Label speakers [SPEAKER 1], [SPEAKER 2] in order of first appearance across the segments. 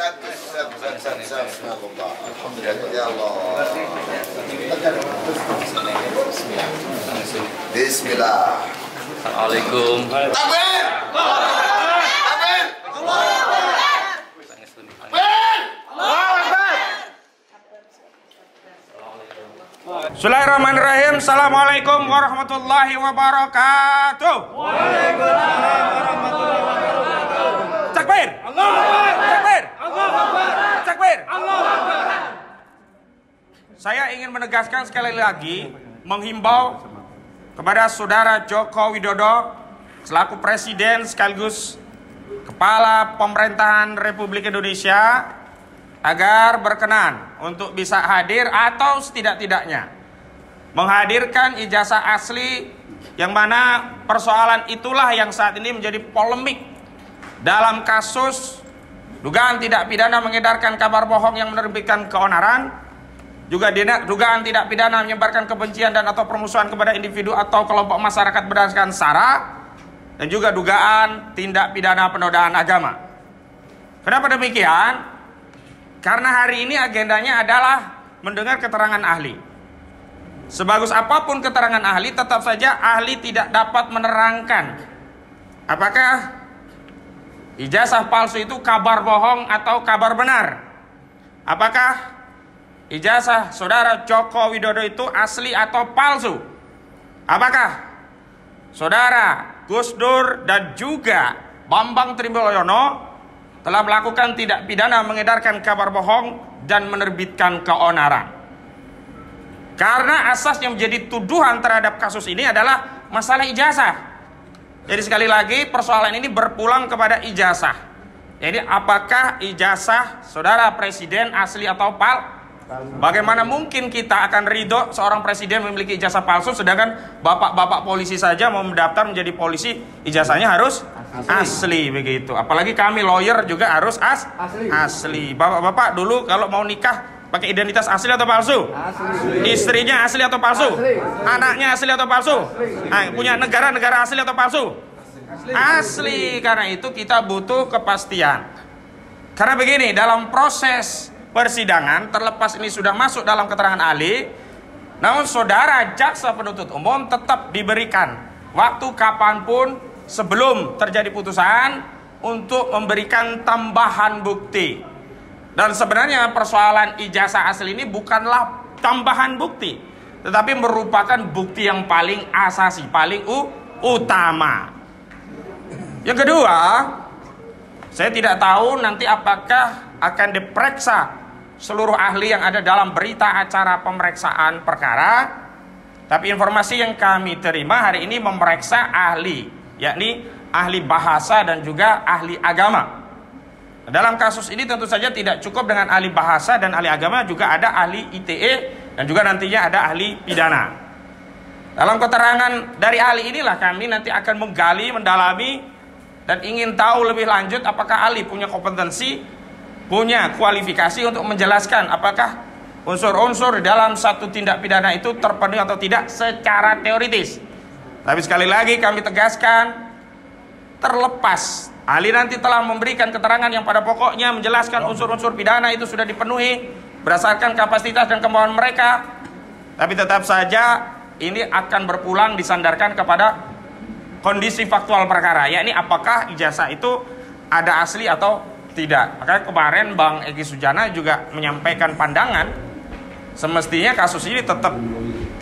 [SPEAKER 1] Alhamdulillah ya Allah. Bismillah.
[SPEAKER 2] Assalamualaikum.
[SPEAKER 1] Takbir. Takbir.
[SPEAKER 3] Bismillahirrahmanirrahim. Assalamualaikum warahmatullahi wabarakatuh.
[SPEAKER 4] Waalaikumsalam warahmatullahi wabarakatuh.
[SPEAKER 3] Takbir.
[SPEAKER 4] Allahu Akbar.
[SPEAKER 3] Takbir.
[SPEAKER 4] Allahu Akbar.
[SPEAKER 3] Takbir.
[SPEAKER 4] Allahu Akbar.
[SPEAKER 3] Saya ingin menegaskan sekali lagi, menghimbau kepada Saudara Joko Widodo selaku Presiden sekaligus Kepala Pemerintahan Republik Indonesia agar berkenan untuk bisa hadir atau setidak-tidaknya menghadirkan ijazah asli, yang mana persoalan itulah yang saat ini menjadi polemik dalam kasus dugaan tidak pidana mengedarkan kabar bohong yang menerbitkan keonaran, juga dugaan tidak pidana menyebarkan kebencian dan atau permusuhan kepada individu atau kelompok masyarakat berdasarkan sara, dan juga dugaan tindak pidana penodaan agama. Kenapa demikian? Karena hari ini agendanya adalah mendengar keterangan ahli. Sebagus apapun keterangan ahli, tetap saja ahli tidak dapat menerangkan apakah ijazah palsu itu kabar bohong atau kabar benar. Apakah ijazah Saudara Joko Widodo itu asli atau palsu? Apakah Saudara Gus Dur dan juga Bambang Trimulyono telah melakukan tidak pidana mengedarkan kabar bohong dan menerbitkan keonaran? Karena asas yang menjadi tuduhan terhadap kasus ini adalah masalah ijazah. Jadi sekali lagi persoalan ini berpulang kepada ijazah. Jadi apakah ijazah Saudara Presiden asli atau palsu? Bagaimana mungkin kita akan ridho seorang presiden memiliki ijazah palsu, sedangkan bapak-bapak polisi saja mau mendaftar menjadi polisi ijazahnya harus asli begitu. Apalagi kami lawyer juga harus asli. Bapak-bapak dulu kalau mau nikah pakai identitas asli atau palsu? Asli. Istrinya asli atau palsu? Asli. Anaknya asli atau palsu? Nah, punya negara asli atau palsu? Asli. Karena itu kita butuh kepastian. Karena begini, dalam proses persidangan, terlepas ini sudah masuk dalam keterangan ahli, namun Saudara Jaksa Penuntut Umum tetap diberikan waktu kapanpun sebelum terjadi putusan untuk memberikan tambahan bukti. Dan sebenarnya persoalan ijazah asli ini bukanlah tambahan bukti, tetapi merupakan bukti yang paling asasi, paling utama. Yang kedua, saya tidak tahu nanti apakah akan diperiksa seluruh ahli yang ada dalam berita acara pemeriksaan perkara. Tapi informasi yang kami terima hari ini memeriksa ahli, yakni ahli bahasa dan juga ahli agama. Dalam kasus ini tentu saja tidak cukup dengan ahli bahasa dan ahli agama, juga ada ahli ITE dan juga nantinya ada ahli pidana. Dalam keterangan dari ahli inilah kami nanti akan menggali, mendalami, dan ingin tahu lebih lanjut apakah ahli punya kompetensi, punya kualifikasi untuk menjelaskan apakah unsur-unsur dalam satu tindak pidana itu terpenuhi atau tidak secara teoritis. Tapi sekali lagi kami tegaskan, terlepas ahli nanti telah memberikan keterangan yang pada pokoknya menjelaskan unsur-unsur pidana itu sudah dipenuhi berdasarkan kapasitas dan kemampuan mereka, tapi tetap saja ini akan berpulang disandarkan kepada kondisi faktual perkara, yakni apakah ijazah itu ada asli atau tidak. Makanya kemarin Bang Egy Sujana juga menyampaikan pandangan semestinya kasus ini tetap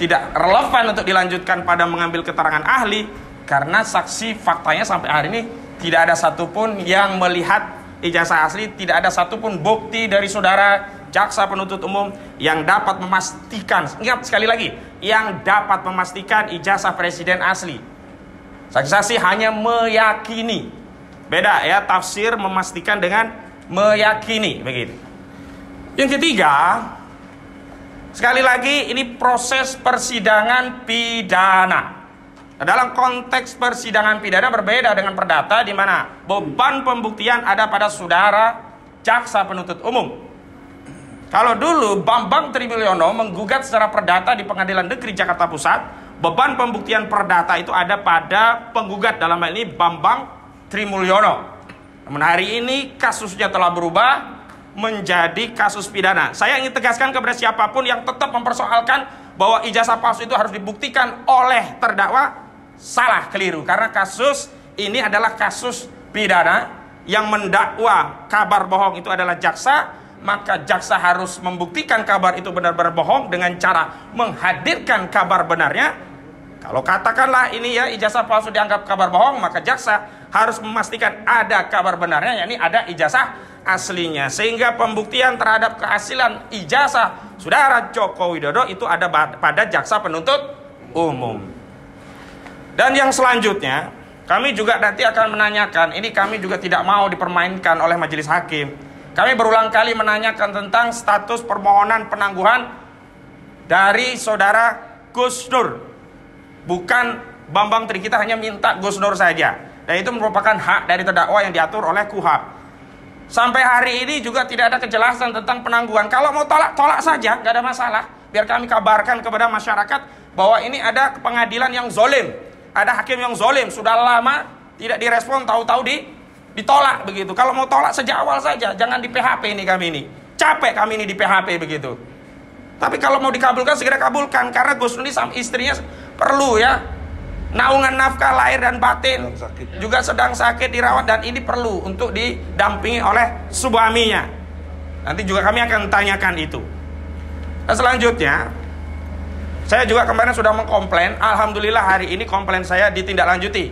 [SPEAKER 3] tidak relevan untuk dilanjutkan pada mengambil keterangan ahli, karena saksi faktanya sampai hari ini tidak ada satupun yang melihat ijazah asli, tidak ada satupun bukti dari Saudara Jaksa Penuntut Umum yang dapat memastikan, ingat sekali lagi, yang dapat memastikan ijazah presiden asli. Saksi-saksi hanya meyakini. Beda ya, tafsir memastikan dengan meyakini begitu. Yang ketiga, sekali lagi ini proses persidangan pidana. Dalam konteks persidangan pidana berbeda dengan perdata, di mana beban pembuktian ada pada Saudara Jaksa Penuntut Umum. Kalau dulu Bambang Trimulyono menggugat secara perdata di Pengadilan Negeri Jakarta Pusat, beban pembuktian perdata itu ada pada penggugat, dalam hal ini Bambang Trimulyono. Namun hari ini kasusnya telah berubah, menjadi kasus pidana. Saya ingin tegaskan kepada siapapun yang tetap mempersoalkan bahwa ijazah palsu itu harus dibuktikan oleh terdakwa, salah, keliru. Karena kasus ini adalah kasus pidana yang mendakwa kabar bohong itu adalah jaksa, maka jaksa harus membuktikan kabar itu benar-benar bohong dengan cara menghadirkan kabar benarnya. Kalau katakanlah ini ya ijazah palsu dianggap kabar bohong, maka jaksa harus memastikan ada kabar benarnya, yakni ada ijazah aslinya, sehingga pembuktian terhadap keasilan ijazah Saudara Joko Widodo itu ada pada jaksa penuntut umum. Dan yang selanjutnya, kami juga nanti akan menanyakan, ini kami juga tidak mau dipermainkan oleh majelis hakim. Kami berulang kali menanyakan tentang status permohonan penangguhan dari saudara Gus Nur. Bukan Bambang Trikita hanya minta Gus Nur saja, dan itu merupakan hak dari terdakwa yang diatur oleh KUHP. Sampai hari ini juga tidak ada kejelasan tentang penangguhan. Kalau mau tolak, tolak saja, nggak ada masalah. Biar kami kabarkan kepada masyarakat bahwa ini ada pengadilan yang zolim, ada hakim yang zolim, sudah lama tidak direspon, tahu-tahu ditolak begitu. Kalau mau tolak sejak awal saja, jangan di PHP ini kami ini. Capek kami ini di PHP begitu. Tapi kalau mau dikabulkan, segera kabulkan. Karena Gus Nur ini sama istrinya perlu ya naungan nafkah lahir dan batin, juga sedang sakit dirawat, dan ini perlu untuk didampingi oleh suaminya. Nanti juga kami akan tanyakan itu. Dan selanjutnya, saya juga kemarin sudah mengkomplain. Alhamdulillah hari ini komplain saya ditindaklanjuti.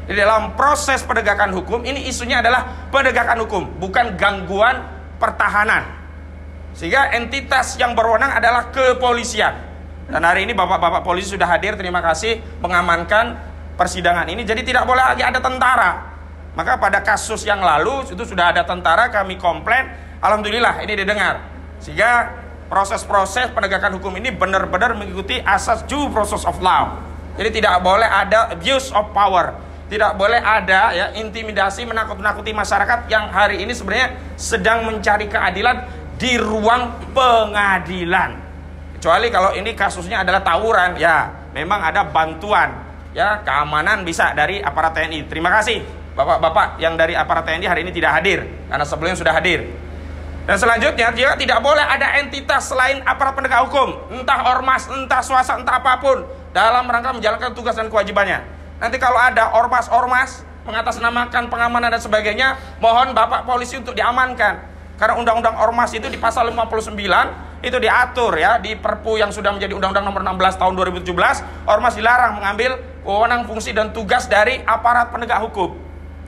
[SPEAKER 3] Di dalam proses penegakan hukum ini isunya adalah penegakan hukum, bukan gangguan pertahanan. Sehingga entitas yang berwenang adalah kepolisian. Dan hari ini bapak-bapak polisi sudah hadir, terima kasih, mengamankan persidangan ini. Jadi tidak boleh lagi ada tentara. Maka pada kasus yang lalu itu sudah ada tentara, kami komplain. Alhamdulillah ini didengar. Sehingga proses-proses penegakan hukum ini benar-benar mengikuti asas due process of law. Jadi tidak boleh ada abuse of power, tidak boleh ada ya intimidasi, menakut-nakuti masyarakat yang hari ini sebenarnya sedang mencari keadilan di ruang pengadilan. Kecuali kalau ini kasusnya adalah tawuran, ya memang ada bantuan ya keamanan bisa dari aparat TNI. Terima kasih bapak-bapak yang dari aparat TNI hari ini tidak hadir, karena sebelumnya sudah hadir. Dan selanjutnya juga tidak boleh ada entitas selain aparat penegak hukum, entah ormas, entah swasta, entah apapun, dalam rangka menjalankan tugas dan kewajibannya. Nanti kalau ada ormas-ormas mengatasnamakan pengamanan dan sebagainya, mohon bapak polisi untuk diamankan. Karena undang-undang ormas itu di pasal 59 itu diatur ya di Perpu yang sudah menjadi Undang-Undang Nomor 16 Tahun 2017, ormas dilarang mengambil wewenang, fungsi dan tugas dari aparat penegak hukum.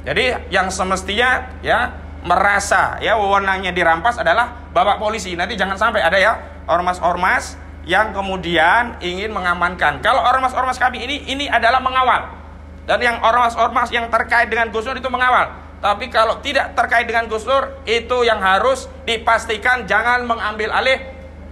[SPEAKER 3] Jadi yang semestinya ya merasa ya wewenangnya dirampas adalah bapak polisi. Nanti jangan sampai ada ya ormas-ormas yang kemudian ingin mengamankan. Kalau ormas-ormas kami ini adalah mengawal. Dan yang ormas-ormas yang terkait dengan Gus Nur itu mengawal. Tapi kalau tidak terkait dengan Gus Nur, itu yang harus dipastikan jangan mengambil alih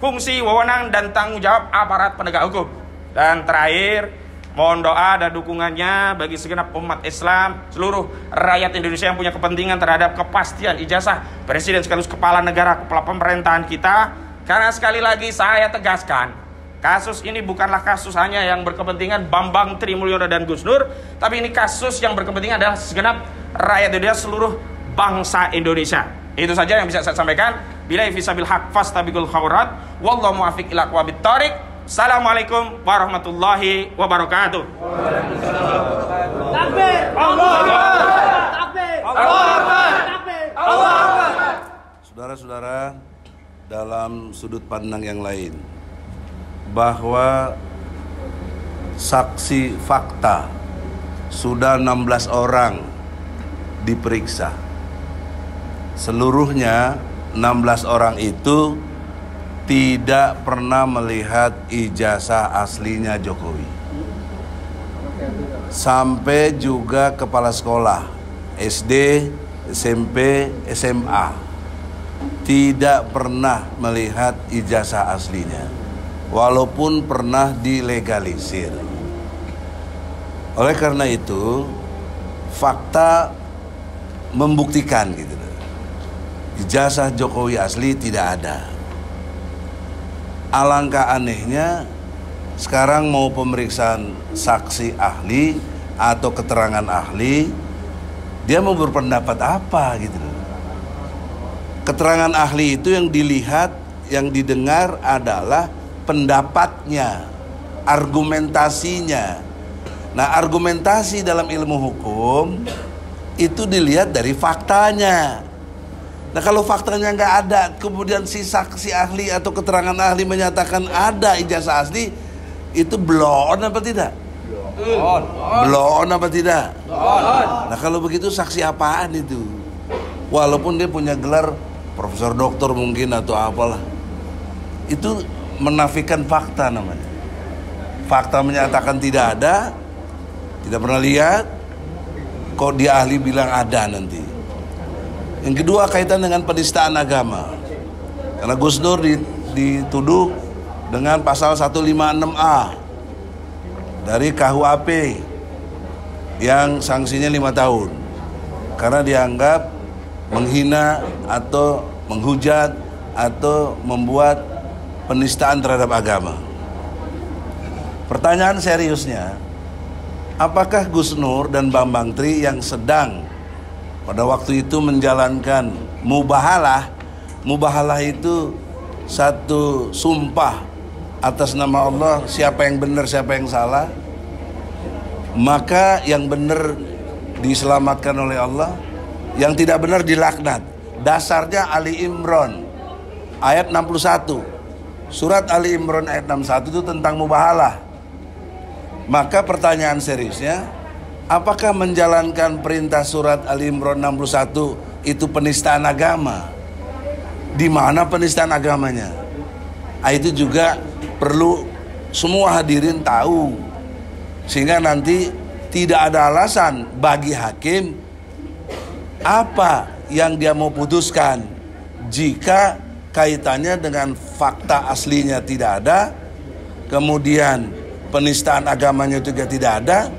[SPEAKER 3] fungsi, wewenang, dan tanggung jawab aparat penegak hukum. Dan terakhir, mohon doa dan dukungannya bagi segenap umat Islam, seluruh rakyat Indonesia yang punya kepentingan terhadap kepastian ijazah Presiden sekaligus Kepala Negara, Kepala Pemerintahan kita. Karena sekali lagi saya tegaskan, kasus ini bukanlah kasus hanya yang berkepentingan Bambang Trimulyono dan Gus Nur, tapi ini kasus yang berkepentingan adalah segenap rakyat Indonesia, seluruh bangsa Indonesia. Itu saja yang bisa saya sampaikan. Billahi fisabil haq fastabiqul khairat, wallahu muwaffiq ila aqwamit thoriq. Assalamualaikum warahmatullahi wabarakatuh.
[SPEAKER 4] Takbir! Allahu Akbar! Takbir! Allahu Akbar! Takbir! Allahu Akbar!
[SPEAKER 5] Saudara-saudara, dalam sudut pandang yang lain, bahwa saksi fakta sudah 16 orang diperiksa. Seluruhnya 16 orang itu tidak pernah melihat ijazah aslinya Jokowi. Sampai juga kepala sekolah SD, SMP, SMA tidak pernah melihat ijazah aslinya, walaupun pernah dilegalisir. Oleh karena itu, fakta membuktikan gitu, ijazah Jokowi asli tidak ada. Alangkah anehnya sekarang mau pemeriksaan saksi ahli atau keterangan ahli, dia mau berpendapat apa gitu. keterangan ahli itu yang dilihat, yang didengar adalah pendapatnya, argumentasinya. Nah, argumentasi dalam ilmu hukum itu dilihat dari faktanya. Nah, kalau faktanya nggak ada, kemudian si saksi ahli atau keterangan ahli menyatakan ada ijazah asli, itu blow on apa tidak? Blow on apa tidak? Nah, kalau begitu saksi apaan itu? Walaupun dia punya gelar profesor doktor mungkin atau apalah, itu menafikan fakta namanya. Fakta menyatakan tidak ada, tidak pernah lihat, kok dia ahli bilang ada nanti. Yang kedua kaitan dengan penistaan agama. Karena Gus Nur dituduh dengan pasal 156A dari KUHP yang sanksinya 5 tahun karena dianggap menghina atau menghujat atau membuat penistaan terhadap agama. Pertanyaan seriusnya, apakah Gus Nur dan Bambang Tri yang sedang pada waktu itu menjalankan mubahalah? Mubahalah itu satu sumpah atas nama Allah, siapa yang benar siapa yang salah, maka yang benar diselamatkan oleh Allah, yang tidak benar dilaknat. Dasarnya Ali Imran ayat 61. Surat Ali Imran ayat 61 itu tentang mubahalah. Maka pertanyaan seriusnya, apakah menjalankan perintah surat Ali Imran 61 itu penistaan agama? Di mana penistaan agamanya? Itu juga perlu semua hadirin tahu, sehingga nanti tidak ada alasan bagi hakim apa yang dia mau putuskan jika kaitannya dengan fakta aslinya tidak ada, kemudian penistaan agamanya juga tidak ada,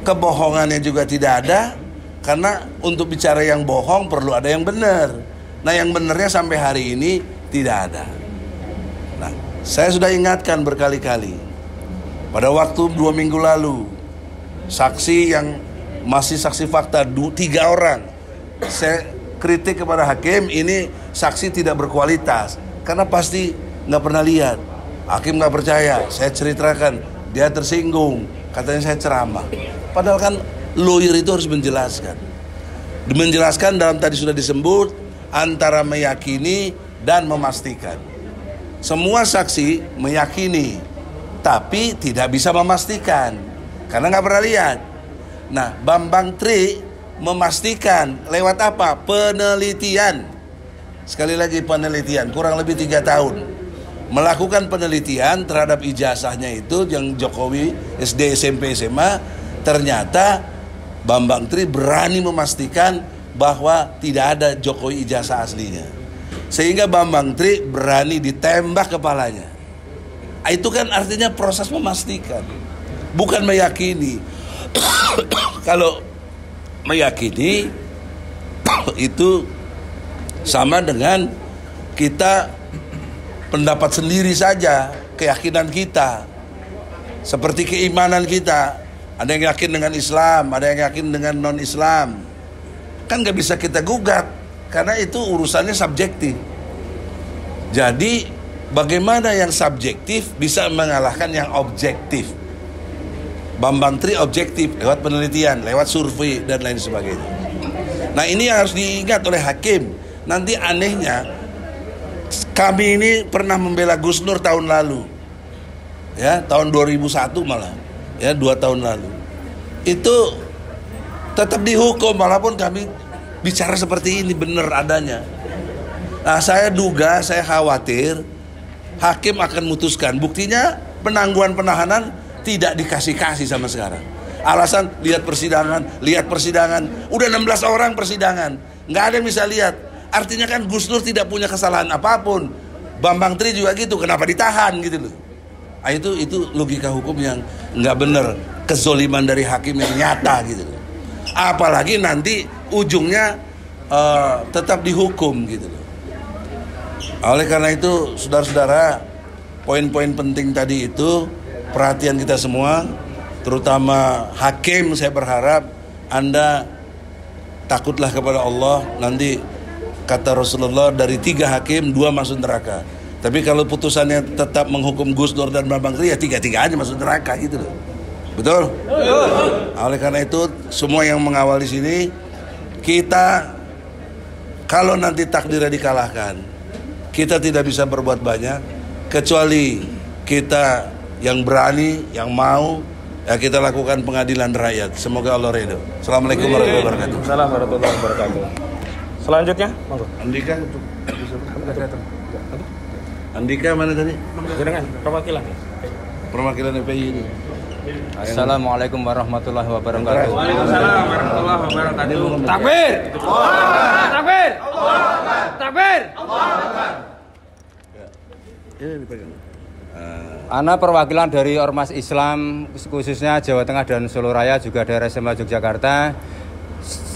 [SPEAKER 5] kebohongannya juga tidak ada. Karena untuk bicara yang bohong perlu ada yang benar. Nah, yang benarnya sampai hari ini tidak ada. Nah, saya sudah ingatkan berkali-kali. Pada waktu 2 minggu lalu, saksi yang masih saksi fakta 3 orang, saya kritik kepada hakim, ini saksi tidak berkualitas karena pasti nggak pernah lihat. Hakim nggak percaya, saya ceritakan, dia tersinggung, katanya saya ceramah. Padahal kan lawyer itu harus menjelaskan. Menjelaskan dalam tadi sudah disebut antara meyakini dan memastikan. Semua saksi meyakini, tapi tidak bisa memastikan karena nggak pernah lihat. Nah, Bambang Tri memastikan lewat apa? Penelitian. Sekali lagi penelitian, kurang lebih 3 tahun melakukan penelitian terhadap ijazahnya itu yang Jokowi SD, SMP, SMA. Ternyata Bambang Tri berani memastikan bahwa tidak ada Jokowi ijazah aslinya, sehingga Bambang Tri berani ditembak kepalanya. Itu kan artinya proses memastikan, bukan meyakini. Kalau meyakini itu sama dengan kita pendapat sendiri saja, keyakinan kita, seperti keimanan kita. Ada yang yakin dengan Islam, ada yang yakin dengan non-Islam. Kan gak bisa kita gugat, karena itu urusannya subjektif. Jadi bagaimana yang subjektif bisa mengalahkan yang objektif? Bambang Tri objektif lewat penelitian, lewat survei dan lain sebagainya. Nah, ini yang harus diingat oleh hakim. Nanti anehnya, kami ini pernah membela Gus Nur tahun lalu, ya, tahun 2001 malah, ya, 2 tahun lalu. Itu tetap dihukum walaupun kami bicara seperti ini benar adanya. Nah, saya duga, saya khawatir hakim akan memutuskan. Buktinya penangguhan penahanan tidak dikasih-kasih sama sekarang. Alasan lihat persidangan. Udah 16 orang persidangan, nggak ada yang bisa lihat. Artinya kan Gus Nur tidak punya kesalahan apapun. Bambang Tri juga gitu, kenapa ditahan gitu loh. Nah, itu logika hukum yang nggak benar, kezoliman dari hakim yang nyata gitu loh. Apalagi nanti ujungnya tetap dihukum gitu loh. Oleh karena itu, saudara-saudara, poin-poin penting tadi itu perhatian kita semua, terutama hakim. Saya berharap Anda takutlah kepada Allah. Nanti kata Rasulullah dari 3 hakim 2 masuk neraka. Tapi kalau putusannya tetap menghukum Gus Dur dan Bambang Tri, ya 3-3 aja masuk neraka gitu loh. Betul? Oleh karena itu semua yang mengawal di sini, kita kalau nanti takdirnya dikalahkan, kita tidak bisa berbuat banyak kecuali kita yang berani, yang mau, ya kita lakukan pengadilan rakyat. Semoga Allah ridho. Assalamualaikum warahmatullahi wabarakatuh.
[SPEAKER 3] Assalamualaikum warahmatullahi wabarakatuh. Selanjutnya, monggo.
[SPEAKER 5] Andika untuk Andika mana tadi?
[SPEAKER 3] Dengan perwakilan.
[SPEAKER 5] Perwakilan FPI ini.
[SPEAKER 2] Assalamualaikum warahmatullahi wabarakatuh.
[SPEAKER 3] Waalaikumsalam warahmatullahi wabarakatuh. Takbir! Takbir! Takbir!
[SPEAKER 5] Ini dipegang.
[SPEAKER 2] Ana perwakilan dari Ormas Islam khususnya Jawa Tengah dan Solo Raya juga daerah SMA Yogyakarta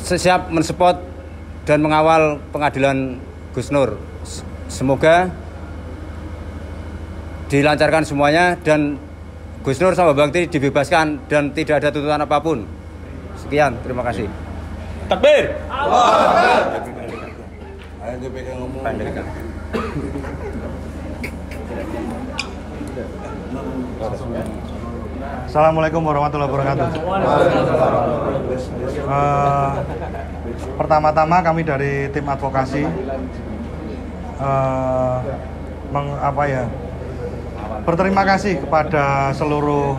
[SPEAKER 2] siap mensupport dan mengawal pengadilan Gus Nur. Semoga dilancarkan semuanya dan Gus Nur sama Bang Tri dibebaskan dan tidak ada tuntutan apapun. Sekian, terima kasih.
[SPEAKER 3] Takbir!
[SPEAKER 5] Ayo dipegang ngomong.
[SPEAKER 6] Assalamualaikum warahmatullahi wabarakatuh. Pertama-tama kami dari tim advokasi berterima kasih kepada seluruh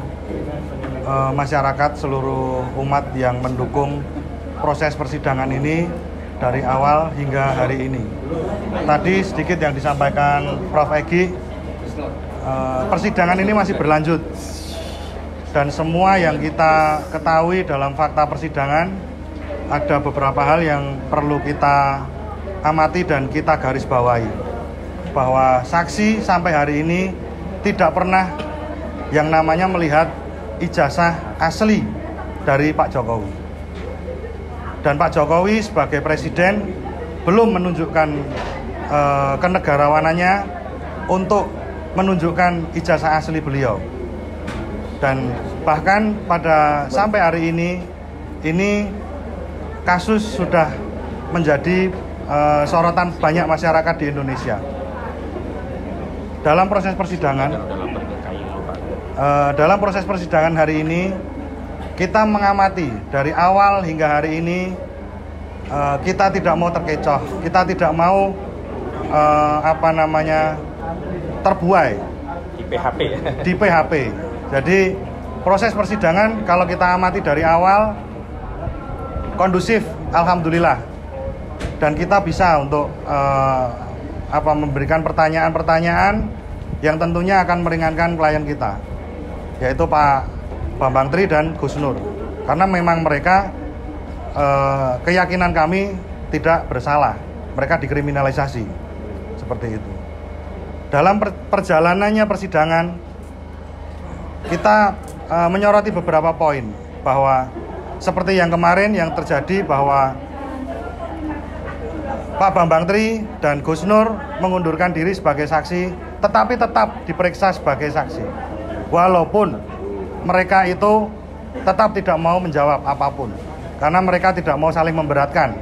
[SPEAKER 6] masyarakat, seluruh umat yang mendukung proses persidangan ini dari awal hingga hari ini. Tadi sedikit yang disampaikan Prof. Egy, persidangan ini masih berlanjut dan semua yang kita ketahui dalam fakta persidangan ada beberapa hal yang perlu kita amati dan kita garis bawahi, bahwa saksi sampai hari ini tidak pernah yang namanya melihat ijazah asli dari Pak Jokowi, dan Pak Jokowi sebagai presiden belum menunjukkan kenegarawanannya untuk menunjukkan ijazah asli beliau. Dan bahkan pada sampai hari ini kasus sudah menjadi sorotan banyak masyarakat di Indonesia. Dalam proses persidangan hari ini kita mengamati dari awal hingga hari ini, kita tidak mau terkecoh, kita tidak mau terbuai di PHP. Jadi proses persidangan kalau kita amati dari awal kondusif, alhamdulillah, dan kita bisa untuk memberikan pertanyaan-pertanyaan yang tentunya akan meringankan klien kita, yaitu Pak Bambang Tri dan Gus Nur, karena memang mereka keyakinan kami tidak bersalah, mereka dikriminalisasi seperti itu. Dalam perjalanannya persidangan kita menyoroti beberapa poin, bahwa seperti yang kemarin yang terjadi bahwa Pak Bambang Tri dan Gus Nur mengundurkan diri sebagai saksi, tetapi tetap diperiksa sebagai saksi, walaupun mereka itu tetap tidak mau menjawab apapun karena mereka tidak mau saling memberatkan.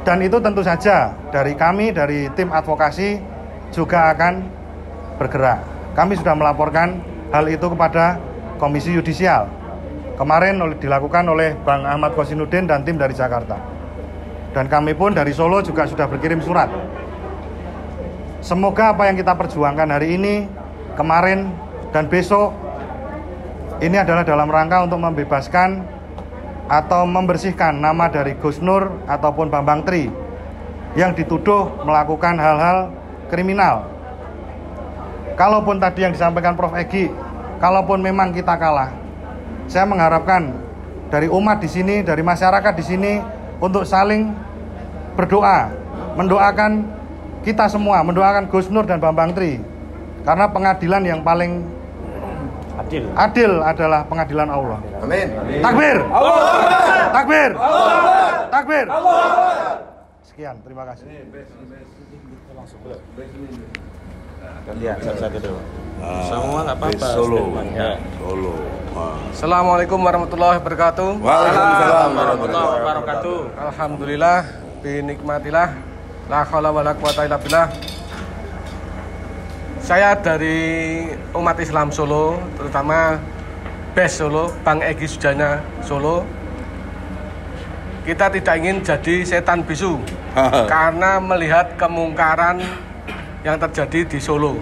[SPEAKER 6] Dan itu tentu saja dari kami, dari tim advokasi juga akan bergerak. Kami sudah melaporkan hal itu kepada Komisi Yudisial. Kemarin dilakukan oleh Bang Ahmad Kosinuddin dan tim dari Jakarta. Dan kami pun dari Solo juga sudah berkirim surat. Semoga apa yang kita perjuangkan hari ini, kemarin, dan besok, ini adalah dalam rangka untuk membebaskan atau membersihkan nama dari Gus Nur ataupun Bambang Tri yang dituduh melakukan hal-hal kriminal. Kalaupun tadi yang disampaikan Prof. Egy, kalaupun memang kita kalah, saya mengharapkan dari umat di sini, dari masyarakat di sini untuk saling berdoa, mendoakan kita semua, mendoakan Gus Nur dan Bambang Tri, karena pengadilan yang paling adil adalah pengadilan Allah.
[SPEAKER 1] Amin.
[SPEAKER 6] Takbir! Allah! Takbir! Allah! Takbir! Allah! Sekian, terima kasih.
[SPEAKER 3] Semua nggak apa-apa.
[SPEAKER 5] Solo.
[SPEAKER 7] Assalamualaikum warahmatullahi wabarakatuh.
[SPEAKER 5] Waalaikumsalam
[SPEAKER 3] warahmatullahi wabarakatuh.
[SPEAKER 7] Alhamdulillah, binikmatillah La haula wala quwata illa billah. Saya dari umat Islam Solo, terutama BES Solo, Bang Egy Sujana Solo. Kita tidak ingin jadi setan bisu karena melihat kemungkaran yang terjadi di Solo.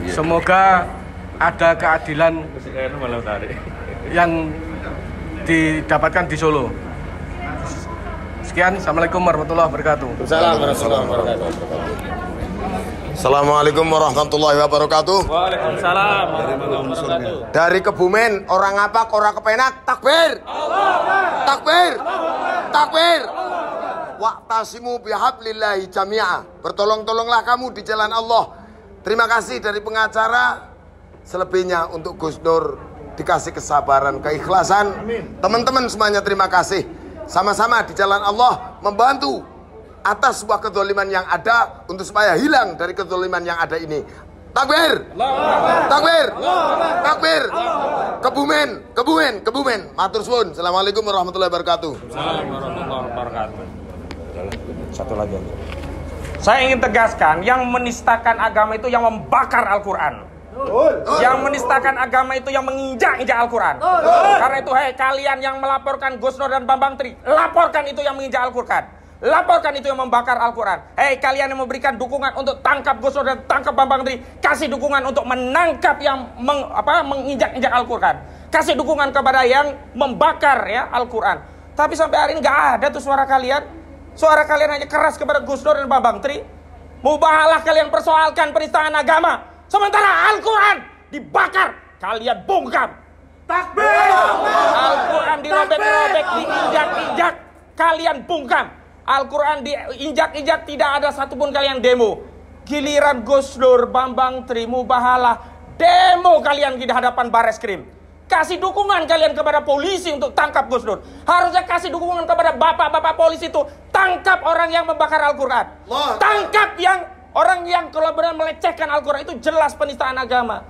[SPEAKER 7] Semoga ada keadilan yang didapatkan di Solo. Sekian, Assalamualaikum warahmatullahi wabarakatuh.
[SPEAKER 1] Assalamualaikum warahmatullahi wabarakatuh.
[SPEAKER 4] Waalaikumsalam warahmatullahi wabarakatuh.
[SPEAKER 1] Dari Kebumen, orang apa, orang kepenak, takbir. Takbir. Takbir. Wa'tasimu bihablillahi jami'a. Bertolong-tolonglah kamu di jalan Allah. Terima kasih dari pengacara. Selebihnya untuk Gus Nur dikasih kesabaran, keikhlasan. Teman-teman semuanya terima kasih. Sama-sama di jalan Allah membantu atas sebuah kezaliman yang ada untuk supaya hilang dari kezaliman yang ada ini. Takbir. Takbir. Takbir. Kebumen, Kebumen, Kebumen. Matur suwun. Assalamualaikum warahmatullahi wabarakatuh.
[SPEAKER 3] Assalamualaikum warahmatullahi wabarakatuh.
[SPEAKER 2] Satu lagi.
[SPEAKER 3] Saya ingin tegaskan, yang menistakan agama itu yang membakar Al-Quran. Yang menistakan agama itu yang menginjak-injak Al-Quran. Karena itu, hei kalian yang melaporkan Gus Nur dan Bambang Tri, laporkan itu yang menginjak Al-Quran. Laporkan itu yang membakar Al-Quran. Hei kalian yang memberikan dukungan untuk tangkap Gus Nur dan tangkap Bambang Tri, kasih dukungan untuk menangkap yang menginjak-injak Al-Quran. Kasih dukungan kepada yang membakar ya Al-Quran. Tapi sampai hari ini nggak ada tuh suara kalian. Suara kalian hanya keras kepada Gus Nur dan Bambang Tri. Mubahalah kalian persoalkan penistaan agama. Sementara Al-Quran dibakar, kalian bungkam. Takbir! Al-Quran dirobek-robek, diinjak-injak, kalian bungkam. Al-Quran diinjak-injak, tidak ada satupun kalian demo. Giliran Gus Nur, Bambang Tri, Mubahalah, demo kalian di hadapan Bareskrim. Kasih dukungan kalian kepada polisi untuk tangkap Gus Nur. Harusnya kasih dukungan kepada bapak-bapak polisi itu. Tangkap orang yang membakar Al-Quran. Tangkap orang yang kalau benar melecehkan Al-Quran, itu jelas penistaan agama.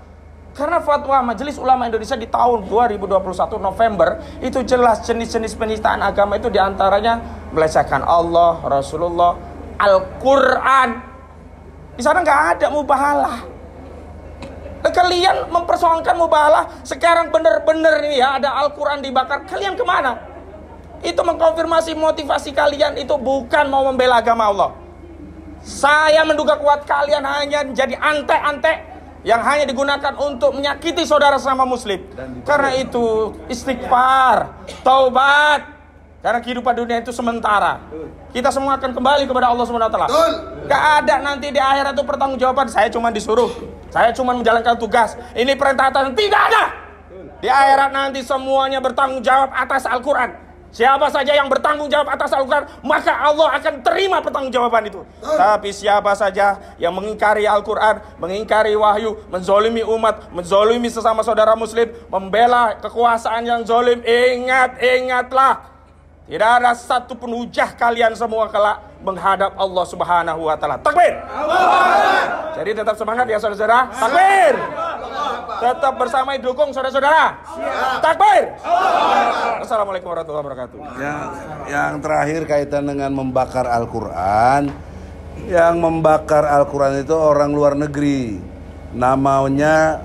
[SPEAKER 3] Karena fatwa Majelis Ulama Indonesia di tahun 2021 November itu jelas jenis-jenis penistaan agama itu diantaranya melecehkan Allah, Rasulullah, Al-Quran. Di sana nggak ada mubahalah. Kalian mempersoalkan mubahalah, sekarang benar-benar ini ya ada Al-Quran dibakar. Kalian kemana? Itu mengkonfirmasi motivasi kalian itu bukan mau membela agama Allah. Saya menduga kuat kalian hanya menjadi ante-ante yang hanya digunakan untuk menyakiti saudara sesama muslim. Karena itu istighfar, taubat. Karena kehidupan dunia itu sementara. Kita semua akan kembali kepada Allah SWT. Gak ada nanti di akhirat itu pertanggungjawaban. Saya cuma disuruh, saya cuma menjalankan tugas. Ini perintah atasan, tidak ada. Di akhirat nanti semuanya bertanggung jawab atas Al-Quran. Siapa saja yang bertanggung jawab atas Al-Quran, maka Allah akan terima pertanggungjawaban itu. Tapi siapa saja yang mengingkari Al-Quran, mengingkari wahyu, menzolimi umat, menzolimi sesama saudara muslim, membela kekuasaan yang zolim, ingatlah. Tidak ada satu pun hujah kalian semua kelak menghadap Allah Subhanahu wa Ta'ala. Takbir! Jadi tetap semangat ya saudara-saudara. Takbir! Tetap bersama dukung saudara-saudara. Takbir! Assalamualaikum warahmatullahi wabarakatuh.
[SPEAKER 5] Yang terakhir kaitan dengan membakar Al-Quran. Yang membakar Al-Quran itu orang luar negeri. Namanya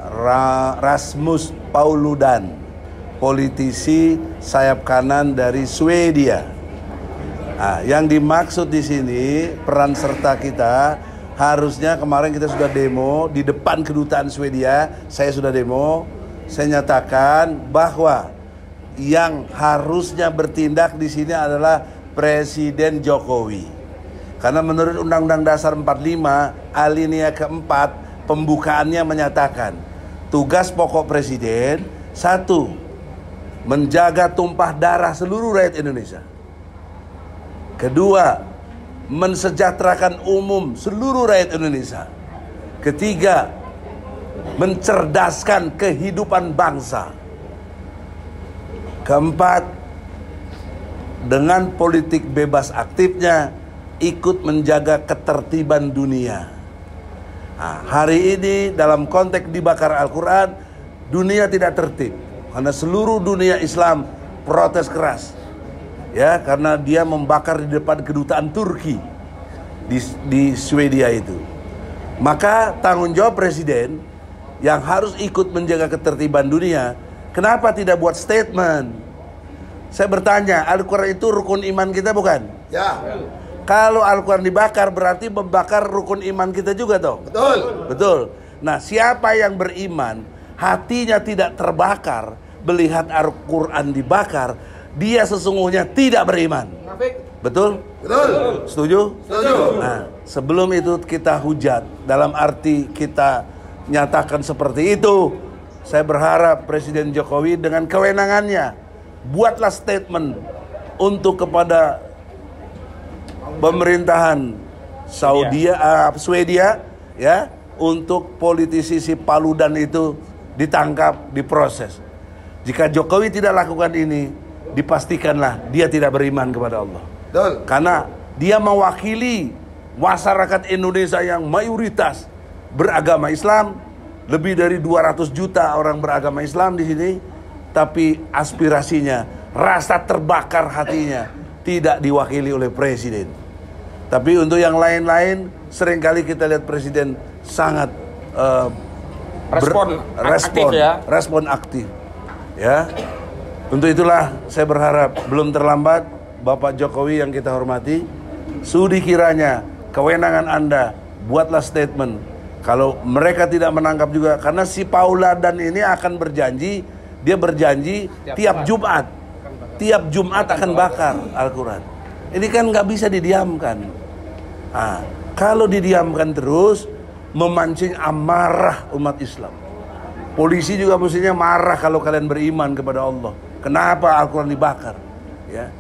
[SPEAKER 5] Rasmus Paludan, politisi sayap kanan dari Swedia. Nah, yang dimaksud di sini peran serta kita, harusnya kemarin kita sudah demo di depan kedutaan Swedia. Saya sudah demo. Saya nyatakan bahwa yang harusnya bertindak di sini adalah Presiden Jokowi. Karena menurut Undang-Undang Dasar 45 alinea keempat pembukaannya menyatakan tugas pokok Presiden, 1, menjaga tumpah darah seluruh rakyat Indonesia. 2, mensejahterakan umum seluruh rakyat Indonesia. 3, mencerdaskan kehidupan bangsa. 4, dengan politik bebas aktifnya ikut menjaga ketertiban dunia. Nah, hari ini dalam konteks dibakar Al-Quran, dunia tidak tertib. Karena seluruh dunia Islam protes keras. Ya, karena dia membakar di depan kedutaan Turki. di Swedia itu. Maka tanggung jawab presiden yang harus ikut menjaga ketertiban dunia, kenapa tidak buat statement? Saya bertanya, Al-Quran itu rukun iman kita bukan?
[SPEAKER 1] Ya.
[SPEAKER 5] Kalau Al-Quran dibakar berarti membakar rukun iman kita juga toh?
[SPEAKER 1] Betul.
[SPEAKER 5] Betul. Nah, siapa yang beriman hatinya tidak terbakar melihat Al-Quran dibakar, dia sesungguhnya tidak beriman. Betul?
[SPEAKER 1] Betul.
[SPEAKER 5] Setuju?
[SPEAKER 1] Setuju.
[SPEAKER 5] Nah, sebelum itu kita hujat, dalam arti kita nyatakan seperti itu, saya berharap Presiden Jokowi dengan kewenangannya buatlah statement untuk kepada pemerintahan Swedia ya, untuk politisi si Paludan itu ditangkap, diproses. Jika Jokowi tidak lakukan ini, dipastikanlah dia tidak beriman kepada Allah.
[SPEAKER 1] Betul.
[SPEAKER 5] Karena dia mewakili masyarakat Indonesia yang mayoritas beragama Islam, lebih dari 200 juta orang beragama Islam di sini, tapi aspirasinya, rasa terbakar hatinya tidak diwakili oleh presiden. Tapi untuk yang lain-lain, seringkali kita lihat presiden sangat respon aktif ya. Untuk itulah saya berharap belum terlambat Bapak Jokowi yang kita hormati, sudi kiranya kewenangan Anda buatlah statement. Kalau mereka tidak menangkap juga, karena si Pauladan ini akan berjanji, dia berjanji tiap Jumat akan bakar Al-Quran. Ini kan nggak bisa didiamkan. Nah, kalau didiamkan terus memancing amarah umat Islam. Polisi juga mestinya marah kalau kalian beriman kepada Allah. Kenapa Al-Quran dibakar? Ya.